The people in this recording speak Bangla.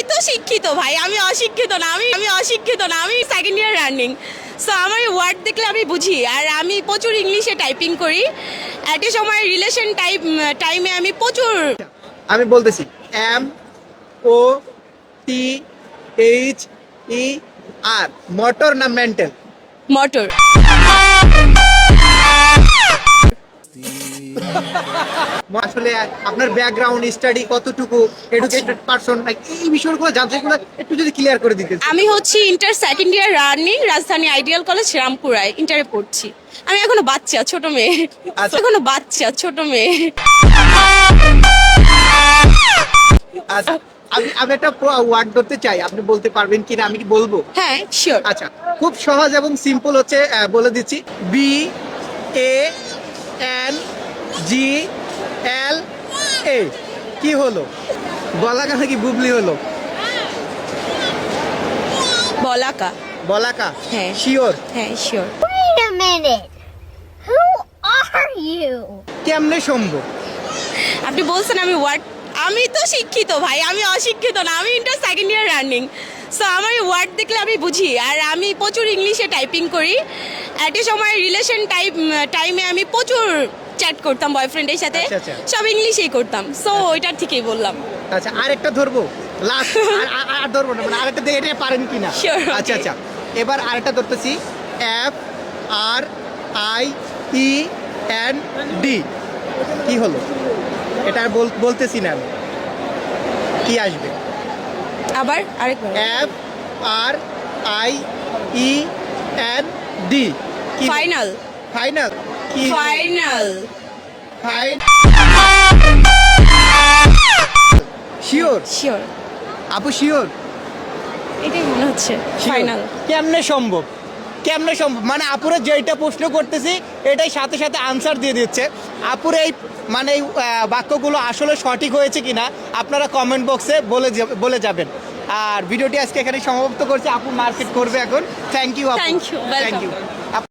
তো শিক্ষিত ভাই, আমি অশিক্ষিত না, আমি অশিক্ষিত না, আমি সেকেন্ড ইয়ার রানিং। সো আমার ওয়ার্ড দেখলে আমি বুঝি, আর আমি প্রচুর ইংলিশে টাইপিং করি। একটা সময় রিলেশন টাইমে আমি প্রচুর আমি বলতেছি MOTHER, মোটর না মেন্টাল? মোটর। আসলে আপনার ব্যাকগ্রাউন্ড স্টাডি কতটুকু, এডুকেটেড পারসন, এই বিষয়গুলো জানতে গুলো একটু যদি ক্লিয়ার করে দিতে। আমি হচ্ছে ইন্টার সেকেন্ড ইয়ার রানিং, রাজধানী আইডিয়াল কলেজ রামপুরায় ইন্টারে পড়ছি। আমি এখনো বাচ্চা, ছোট মেয়ে, আচ্ছা। এখনো বাচ্চা ছোট মেয়ে। আচ্ছা, আমি একটা ওয়ার্ড ধরতে চাই, আপনি বলতে পারবেন কিনা, আমি কি বলবো? হ্যাঁ, শিওর। আচ্ছা, খুব সহজ এবং সিম্পল হচ্ছে, বলে দিচ্ছি। BANGLA। কি হলো? বলাকা নাকি বুবলি হলো? বলাকা। বলাকা? হ্যাঁ। শিওর? হ্যাঁ, sure. Wait a minute. Who are you? কেমনে সম্ভব? আপনি বলছেন আমি ওয়ার্ড, আমি তো শিক্ষিত ভাই, আমি অশিক্ষিত না, আমি inter second year running. So আমার ওয়ার্ড দেখলে আমি বুঝি, আর আমি প্রচুর ইংলিশে টাইপিং করি। একটা সময় রিলেশন টাইমে আমি প্রচুর চ্যাট করতাম বয়ফ্রেন্ডের সাথে, আচ্ছা, আচ্ছা। সব ইংলিশেই করতাম। সো ওইটার থেকেই বললাম। আচ্ছা, আরেকটা ধরবো, লাস্ট। আর ধরবো না, মানে আরেকটা দিয়ে এটা পারেন কিনা? Sure, okay. আচ্ছা আচ্ছা, এবার আরেকটা ধরতেছি। FRIEND। কি হলো? এটা আর বলতেছি না আমি, কি আসবে? আবার আরেকবার। FRIEND। কি? ফাইনাল। ফাইনাল? কি? ফাইনাল। শিওর? শিওর, আপু শিওর? এটাই মনে হচ্ছে ফাইনাল। কেমনে সম্ভব? কেমনে সম্ভব? মানে আপুরে যেটা প্রশ্ন করতেছি এটাই সাথে সাথে আনসার দিয়ে দিচ্ছে। আপুর এই মানে এই বাক্যগুলো আসলে সঠিক হয়েছে কিনা আপনারা কমেন্ট বক্সে বলে যাবেন। আর ভিডিওটি আজকে এখানে সমাপ্ত করছি। আপু মার্কেট করবে এখন। থ্যাংক ইউ আপু। Thank you, welcome. Thank you.